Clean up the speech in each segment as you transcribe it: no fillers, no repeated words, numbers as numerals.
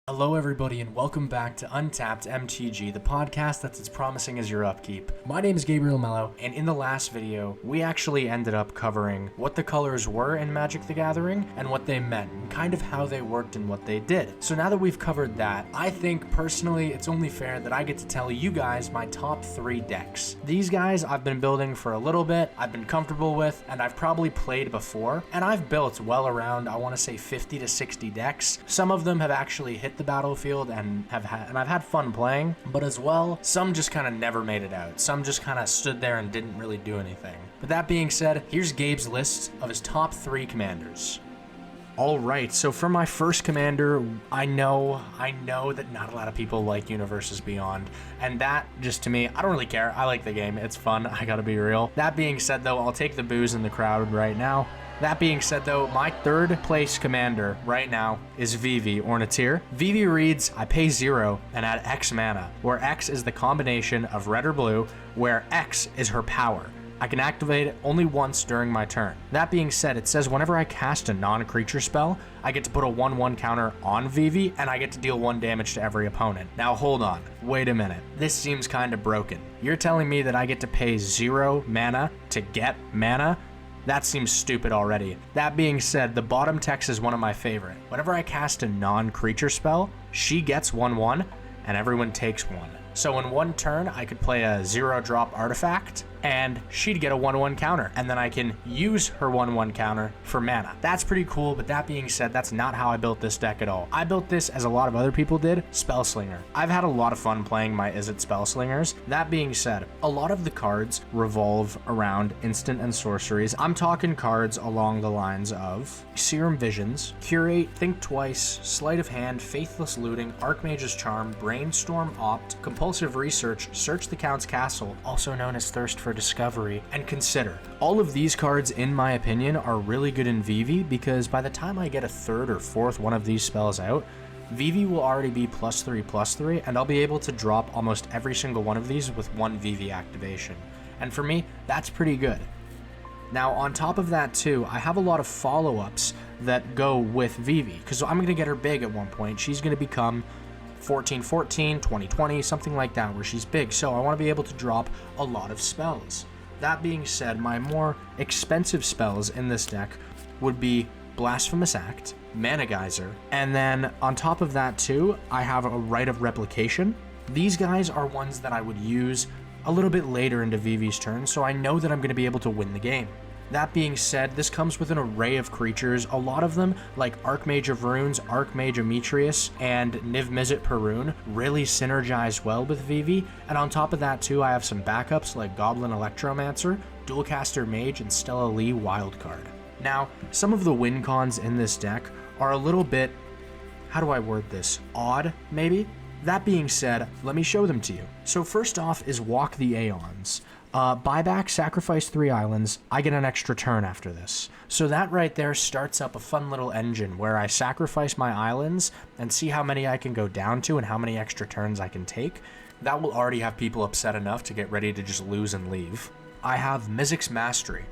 Hello everybody and welcome back to Untapped MTG, the podcast that's as promising as your upkeep. My name is Gabriel Mello, and in the last video, we actually ended up covering what the colors were in Magic the Gathering and what they meant, and kind of how they worked and what they did. So now that we've covered that, I think personally it's only fair that I get to tell you guys my top 3 decks. These guys I've been building for a little bit, I've been comfortable with, and I've probably played before, and I've built well around, I want to say 50 to 60 decks. Some of them have actually hit the battlefield and I've had fun playing, but as well, some just kind of never made it out. Some just kind of stood there and didn't really do anything. But that being said, here's Gabe's list of his top 3 commanders. Alright, so for my first commander, I know that not a lot of people like Universes Beyond, and that, just to me, I don't really care. I like the game, it's fun, I gotta be real. That being said though, I'll take the boos in the crowd right now. That being said though, my third place commander right now is Vivi Ornithir. Vivi reads, I pay 0 and add X mana, where X is the combination of red or blue, where X is her power. I can activate it only once during my turn. That being said, it says whenever I cast a non-creature spell, I get to put a 1/1 counter on Vivi, and I get to deal 1 damage to every opponent. Now hold on, wait a minute. This seems kinda broken. You're telling me that I get to pay 0 mana to get mana? That seems stupid already. That being said, the bottom text is one of my favorite. Whenever I cast a non-creature spell, she gets 1/1, and everyone takes 1. So in 1 turn, I could play a 0-drop artifact, and she'd get a 1/1 counter, and then I can use her 1/1 counter for mana. That's pretty cool, but that being said, that's not how I built this deck at all. I built this, as a lot of other people did, Spellslinger. I've had a lot of fun playing my Izzet Spellslingers. That being said, a lot of the cards revolve around instant and sorceries. I'm talking cards along the lines of Serum Visions, Curate, Think Twice, Sleight of Hand, Faithless Looting, Archmage's Charm, Brainstorm Opt, Compulsive Research, Search the Count's Castle, also known as Thirst for Discovery, and Consider. All of these cards, in my opinion, are really good in Vivi because by the time I get a 3rd or 4th one of these spells out, Vivi will already be +3/+3, and I'll be able to drop almost every single one of these with 1 Vivi activation. And for me, that's pretty good. Now, on top of that too, I have a lot of follow-ups that go with Vivi, because I'm going to get her big at one point. She's going to become 14/14, 20/20, something like that, where she's big, so I want to be able to drop a lot of spells. That being said, my more expensive spells in this deck would be Blasphemous Act, Mana Geyser, and then on top of that too, I have a Rite of Replication. These guys are ones that I would use a little bit later into Vivi's turn, so I know that I'm going to be able to win the game. That being said, this comes with an array of creatures, a lot of them, like Archmage of Runes, Archmage Ametrius, and Niv-Mizzet Perun, really synergize well with Vivi, and on top of that too, I have some backups like Goblin Electromancer, Dualcaster Mage, and Stella Lee Wildcard. Now, some of the win cons in this deck are a little bit, how do I word this, odd, maybe? That being said, let me show them to you. So first off is Walk the Aeons. Buyback, sacrifice 3 islands, I get an extra turn after this. So that right there starts up a fun little engine where I sacrifice my islands and see how many I can go down to and how many extra turns I can take. That will already have people upset enough to get ready to just lose and leave. I have Mizzix Mastery,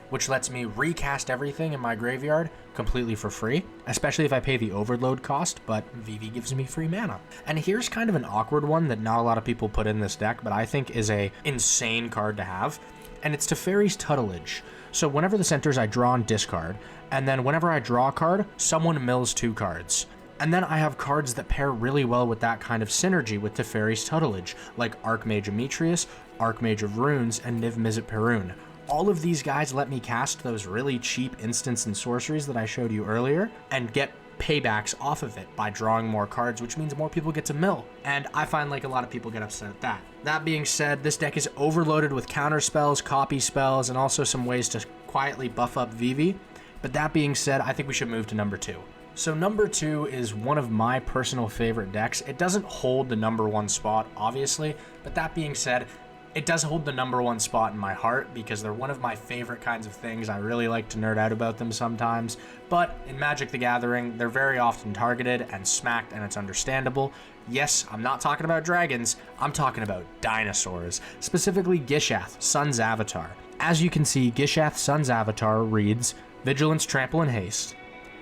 which lets me recast everything in my graveyard completely for free, especially if I pay the overload cost, but Vivi gives me free mana. And here's kind of an awkward one that not a lot of people put in this deck, but I think is a insane card to have, and it's Teferi's Tutelage. So whenever this enters, I draw and discard, and then whenever I draw a card, someone mills 2 cards. And then I have cards that pair really well with that kind of synergy with Teferi's Tutelage, like Archmage Ametrius, Archmage of Runes, and Niv-Mizzet Perun. All of these guys let me cast those really cheap instants and sorceries that I showed you earlier and get paybacks off of it by drawing more cards, which means more people get to mill. And I find like a lot of people get upset at that. That being said, this deck is overloaded with counter spells, copy spells, and also some ways to quietly buff up Vivi. But that being said, I think we should move to number 2. So number 2 is one of my personal favorite decks. It doesn't hold the number 1 spot, obviously, but that being said, it does hold the number 1 spot in my heart because they're one of my favorite kinds of things. I really like to nerd out about them sometimes, but in Magic the Gathering, they're very often targeted and smacked, and it's understandable. Yes, I'm not talking about dragons, I'm talking about dinosaurs, specifically Gishath, Sun's Avatar. As you can see, Gishath, Sun's Avatar reads Vigilance, Trample, and Haste.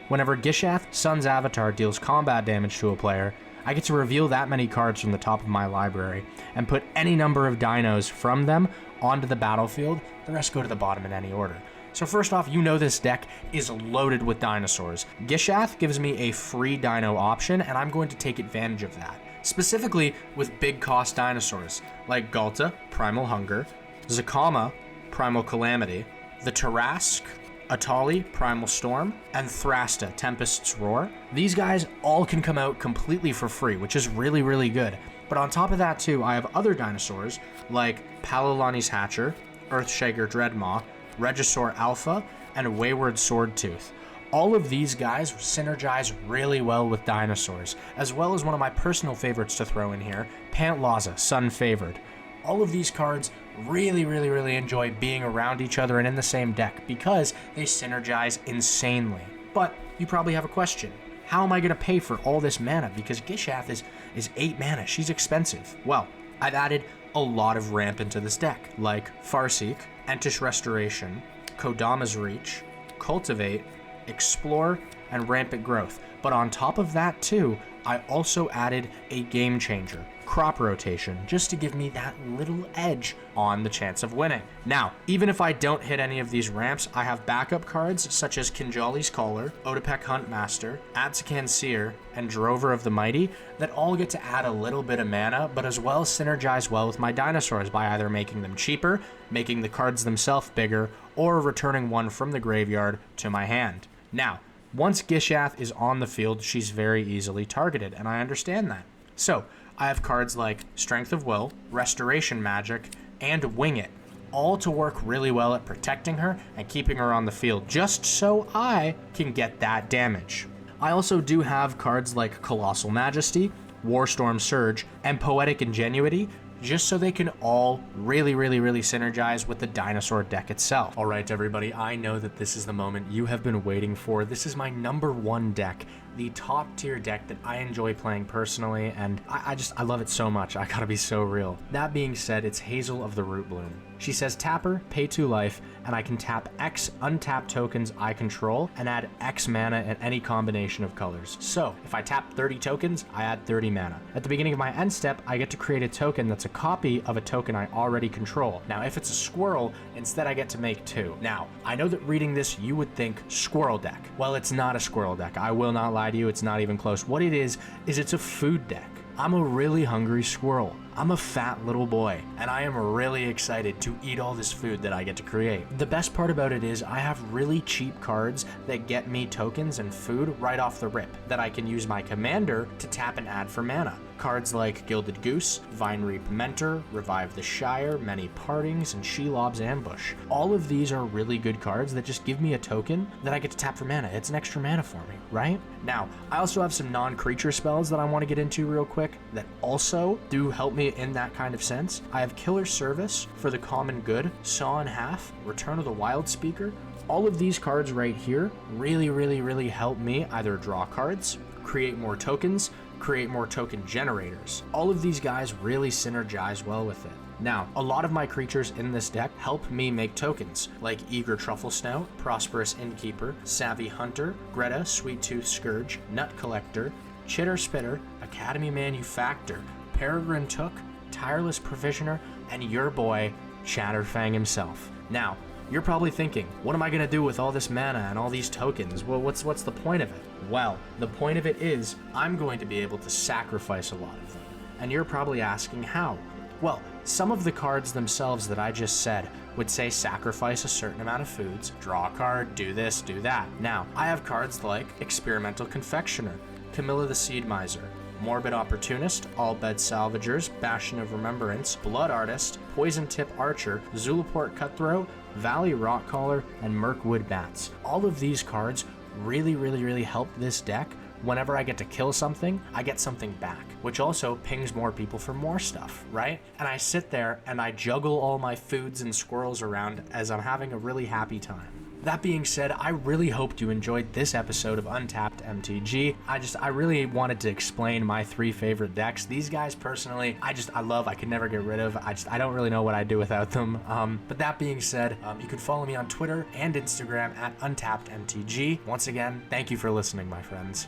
Whenever Gishath, Sun's avatar, deals combat damage to a player, I get to reveal that many cards from the top of my library and put any number of dinos from them onto the battlefield. The rest go to the bottom in any order. So first off, you know this deck is loaded with dinosaurs. Gishath gives me a free dino option, and I'm going to take advantage of that. Specifically with big cost dinosaurs, like Galta, Primal Hunger, Zakama, Primal Calamity, the Tarask, Atali, Primal Storm, and Thrasta, Tempest's Roar. These guys all can come out completely for free, which is really, really good. But on top of that too, I have other dinosaurs like Palilani's Hatcher, Earthshaker Dreadmaw, Regisaur Alpha, and Wayward Swordtooth. All of these guys synergize really well with dinosaurs, as well as one of my personal favorites to throw in here, Pantlaza, Sun Favored. All of these cards really, really, really enjoy being around each other and in the same deck because they synergize insanely. But you probably have a question. How am I going to pay for all this mana? Because Gishath is 8 mana. She's expensive. Well, I've added a lot of ramp into this deck, like Farseek, Entish Restoration, Kodama's Reach, Cultivate, Explore, and Rampant Growth. But on top of that too, I also added a game changer, Crop Rotation, just to give me that little edge on the chance of winning. Now, even if I don't hit any of these ramps, I have backup cards such as Kinjali's Caller, Otepec Huntmaster, Atsakan Seer, and Drover of the Mighty that all get to add a little bit of mana, but as well synergize well with my dinosaurs by either making them cheaper, making the cards themselves bigger, or returning one from the graveyard to my hand. Now, once Gishath is on the field, she's very easily targeted, and I understand that. So, I have cards like Strength of Will, Restoration Magic, and Wing It, all to work really well at protecting her and keeping her on the field, just so I can get that damage. I also do have cards like Colossal Majesty, Warstorm Surge, and Poetic Ingenuity, just so they can all really, really, really synergize with the dinosaur deck itself. All right, everybody, I know that this is the moment you have been waiting for. This is my #1 deck, the top tier deck that I enjoy playing personally, and I love it so much. I gotta be so real. That being said, it's Hazel of the Root Bloom. She says tap her, pay 2 life, and I can tap X untapped tokens I control and add X mana in any combination of colors. So, if I tap 30 tokens, I add 30 mana. At the beginning of my end step, I get to create a token that's a copy of a token I already control. Now, if it's a squirrel, instead I get to make 2. Now, I know that reading this, you would think squirrel deck. Well, it's not a squirrel deck. I will not lie to you, it's not even close. What it is it's a food deck. I'm a really hungry squirrel. I'm a fat little boy, and I am really excited to eat all this food that I get to create. The best part about it is I have really cheap cards that get me tokens and food right off the rip that I can use my commander to tap and add for mana. Cards like Gilded Goose, Vine Reap Mentor, Revive the Shire, Many Partings, and Shelob's Ambush. All of these are really good cards that just give me a token that I get to tap for mana. It's an extra mana for me, right? Now, I also have some non-creature spells that I want to get into real quick that also do help me in that kind of sense. I have Killer Service for the common good, Saw in Half, Return of the Wild Speaker. All of these cards right here really, really, really help me either draw cards, create more tokens, create more token generators. All of these guys really synergize well with it. Now, a lot of my creatures in this deck help me make tokens, like Eager Truffle Snout, Prosperous Innkeeper, Savvy Hunter, Greta, Sweet Tooth Scourge, Nut Collector, Chitter Spitter, Academy Manufactor, Peregrine Took, Tireless Provisioner, and your boy, Chatterfang himself. Now, you're probably thinking, what am I going to do with all this mana and all these tokens? Well, what's the point of it? Well, the point of it is I'm going to be able to sacrifice a lot of them. And you're probably asking how? Well, some of the cards themselves that I just said would say sacrifice a certain amount of foods, draw a card, do this, do that. Now, I have cards like Experimental Confectioner, Camilla the Seed Miser, Morbid Opportunist, All Bed Salvagers, Bastion of Remembrance, Blood Artist, Poison Tip Archer, Zulaport Cutthroat, Valley Rockcaller, and Mirkwood Bats. All of these cards really, really, really help this deck. Whenever I get to kill something, I get something back, which also pings more people for more stuff, right? And I sit there and I juggle all my foods and squirrels around as I'm having a really happy time. That being said, I really hoped you enjoyed this episode of Untapped MTG. I really wanted to explain my 3 favorite decks. These guys personally, I love, I could never get rid of. I don't really know what I'd do without them. But that being said, you can follow me on Twitter and Instagram at UntappedMTG. Once again, thank you for listening, my friends.